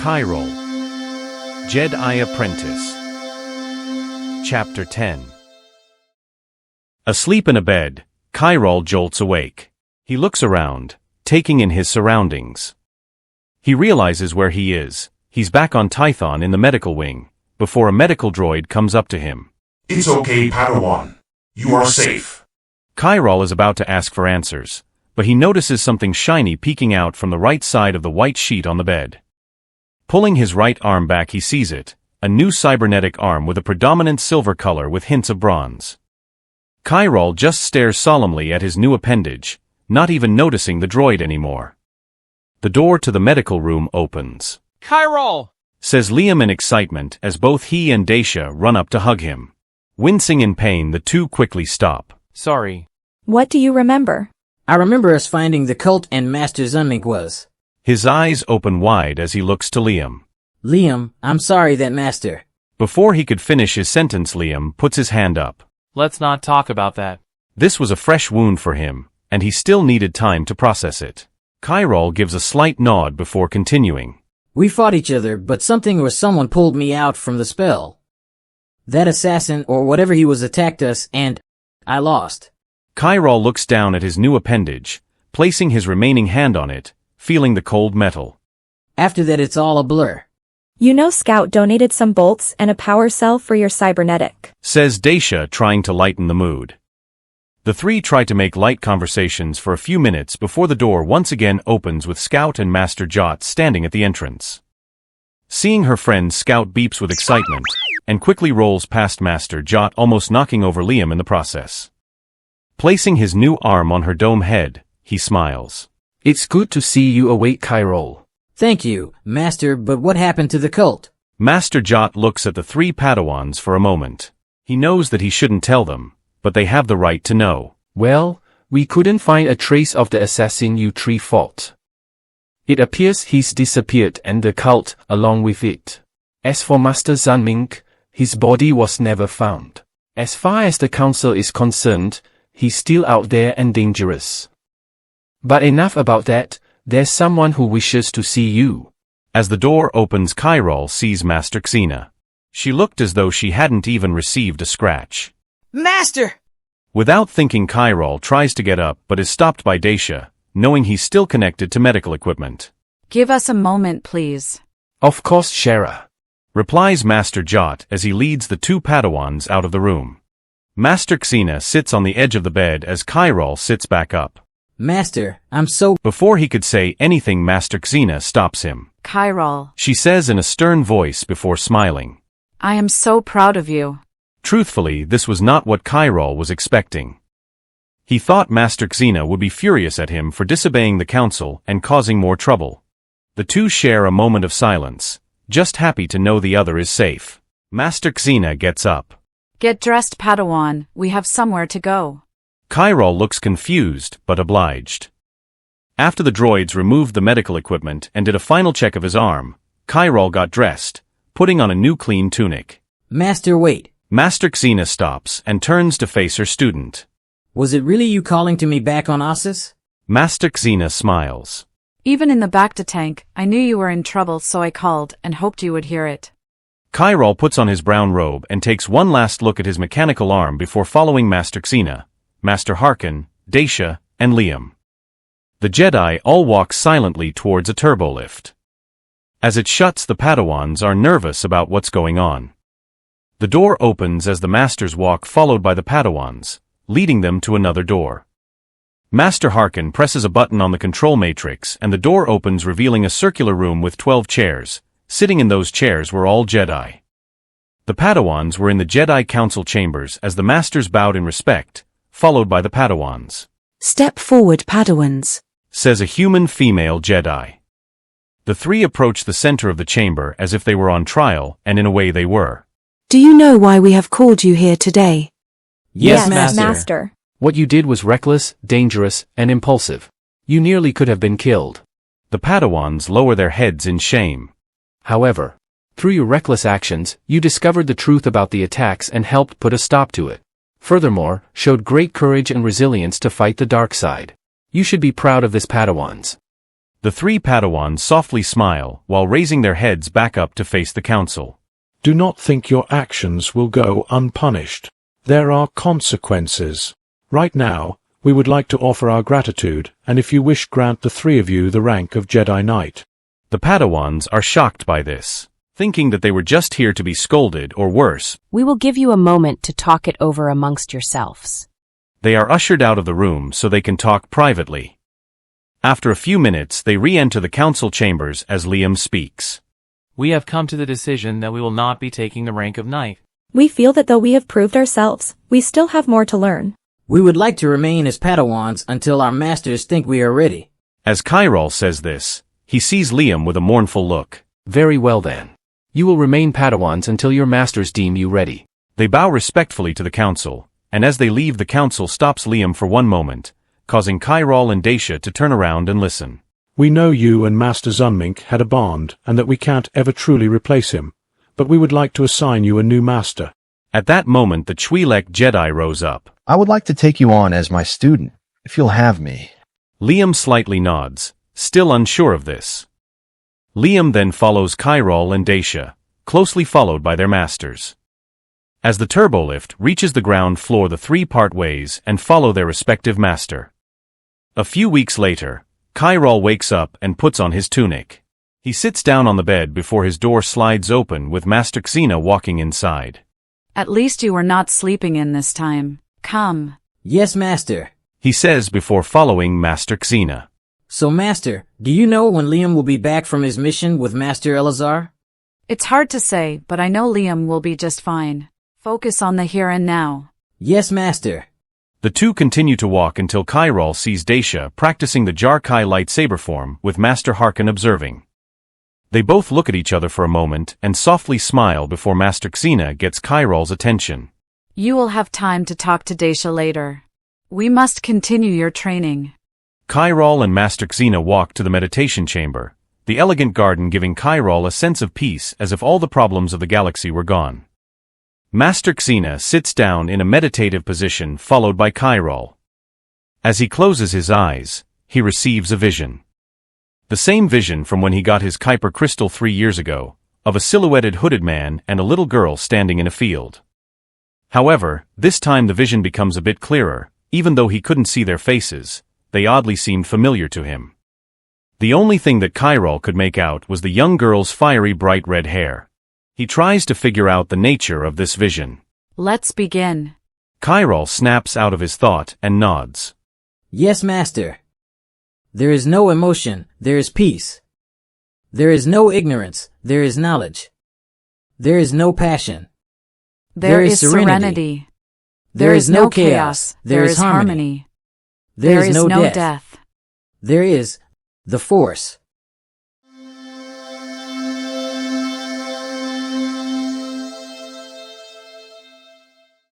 Kyrol, Jedi Apprentice. Chapter 10. Asleep in a bed, Kyrol jolts awake. He looks around, taking in his surroundings. He realizes where he is. He's back on Tython in the medical wing, before a medical droid comes up to him. It's okay, Padawan. You are safe. Kyrol is about to ask for answers, but he notices something shiny peeking out from the right side of the white sheet on the bed. Pulling his right arm back, he sees it, a new cybernetic arm with a predominant silver color with hints of bronze. Kyrol just stares solemnly at his new appendage, not even noticing the droid anymore. The door to the medical room opens. Kyrol! Says Liam in excitement as both he and Daisha run up to hug him. Wincing in pain, the two quickly stop. Sorry. What do you remember? I remember us finding the cult and Master Zunmink was. His eyes open wide as he looks to Liam. Liam, I'm sorry that Master. Before he could finish his sentence, Liam puts his hand up. Let's not talk about that. This was a fresh wound for him, and he still needed time to process it. Kyrol gives a slight nod before continuing. We fought each other, but something or someone pulled me out from the spell. That assassin or whatever he was attacked us, and I lost. Kyrol looks down at his new appendage, placing his remaining hand on it, feeling the cold metal. After that, it's all a blur. You know Scout donated some bolts and a power cell for your cybernetic, says Daisha, trying to lighten the mood. The three try to make light conversations for a few minutes before the door once again opens with Scout and Master Jot standing at the entrance. Seeing her friend, Scout beeps with excitement, and quickly rolls past Master Jot, almost knocking over Liam in the process. Placing his new arm on her dome head, he smiles. It's good to see you awake, Kyrol. Thank you, Master, but what happened to the cult? Master Jot looks at the three Padawans for a moment. He knows that he shouldn't tell them, but they have the right to know. Well, we couldn't find a trace of the assassin you three fought. It appears he's disappeared and the cult along with it. As for Master Zunmink, his body was never found. As far as the council is concerned, he's still out there and dangerous. But enough about that, there's someone who wishes to see you. As the door opens, Kyrol sees Master Xena. She looked as though she hadn't even received a scratch. Master! Without thinking, Kyrol tries to get up but is stopped by Daisha, knowing he's still connected to medical equipment. Give us a moment, please. Of course, Shara. Replies Master Jot as he leads the two Padawans out of the room. Master Xena sits on the edge of the bed as Kyrol sits back up. Master, I'm so— Before he could say anything, Master Xena stops him. Kyrol, She says in a stern voice before smiling. I am so proud of you. Truthfully, this was not what Kyrol was expecting. He thought Master Xena would be furious at him for disobeying the council and causing more trouble. The two share a moment of silence, just happy to know the other is safe. Master Xena gets up. Get dressed, Padawan, we have somewhere to go. Kyrol looks confused, but obliged. After the droids removed the medical equipment and did a final check of his arm, Kyrol got dressed, putting on a new clean tunic. Master, wait. Master Xena stops and turns to face her student. Was it really you calling to me back on Ossus? Master Xena smiles. Even in the Bacta tank, I knew you were in trouble, so I called and hoped you would hear it. Kyrol puts on his brown robe and takes one last look at his mechanical arm before following Master Xena, Master Harkin, Daisha, and Liam. The Jedi all walk silently towards a turbolift. As it shuts, the Padawans are nervous about what's going on. The door opens as the Masters walk, followed by the Padawans, leading them to another door. Master Harkin presses a button on the control matrix and the door opens, revealing a circular room with 12 chairs. Sitting in those chairs were all Jedi. The Padawans were in the Jedi Council chambers as the Masters bowed in respect, followed by the Padawans. Step forward, Padawans, says a human female Jedi. The three approach the center of the chamber as if they were on trial, and in a way they were. Do you know why we have called you here today? Yes, Master. What you did was reckless, dangerous, and impulsive. You nearly could have been killed. The Padawans lower their heads in shame. However, through your reckless actions, you discovered the truth about the attacks and helped put a stop to it. Furthermore, showed great courage and resilience to fight the dark side. You should be proud of this, Padawans. The three Padawans softly smile while raising their heads back up to face the council. Do not think your actions will go unpunished. There are consequences. Right now, we would like to offer our gratitude, and if you wish, grant the three of you the rank of Jedi Knight. The Padawans are shocked by this, thinking that they were just here to be scolded or worse. We will give you a moment to talk it over amongst yourselves. They are ushered out of the room so they can talk privately. After a few minutes, they re-enter the council chambers as Liam speaks. We have come to the decision that we will not be taking the rank of knight. We feel that though we have proved ourselves, we still have more to learn. We would like to remain as Padawans until our masters think we are ready. As Kyrol says this, he sees Liam with a mournful look. Very well then. You will remain Padawans until your masters deem you ready. They bow respectfully to the council, and as they leave the council stops Liam for one moment, causing Kyrol and Dacia to turn around and listen. We know you and Master Zunmink had a bond, and that we can't ever truly replace him, but we would like to assign you a new master. At that moment the Twi'lek Jedi rose up. I would like to take you on as my student, if you'll have me. Liam slightly nods, still unsure of this. Liam then follows Kyrol and Dacia, closely followed by their masters. As the turbolift reaches the ground floor, the three part ways and follow their respective master. A few weeks later, Kyrol wakes up and puts on his tunic. He sits down on the bed before his door slides open with Master Xena walking inside. At least you were not sleeping in this time. Come. Yes, Master. He says before following Master Xena. So, Master, do you know when Liam will be back from his mission with Master Elazar? It's hard to say, but I know Liam will be just fine. Focus on the here and now. Yes, Master. The two continue to walk until Kyrol sees Dacia practicing the Jar-Kai lightsaber form with Master Harkin observing. They both look at each other for a moment and softly smile before Master Xena gets Kyrol's attention. You will have time to talk to Dacia later. We must continue your training. Kyrol and Master Xena walk to the meditation chamber, the elegant garden giving Kyrol a sense of peace as if all the problems of the galaxy were gone. Master Xena sits down in a meditative position followed by Kyrol. As he closes his eyes, he receives a vision. The same vision from when he got his Kuiper crystal 3 years ago, of a silhouetted hooded man and a little girl standing in a field. However, this time the vision becomes a bit clearer, even though he couldn't see their faces, they oddly seemed familiar to him. The only thing that Kyrol could make out was the young girl's fiery bright red hair. He tries to figure out the nature of this vision. Let's begin. Kyrol snaps out of his thought and nods. Yes, Master. There is no emotion, there is peace. There is no ignorance, there is knowledge. There is no passion. There is serenity. There is no chaos, there is harmony. There is no death. There is the Force.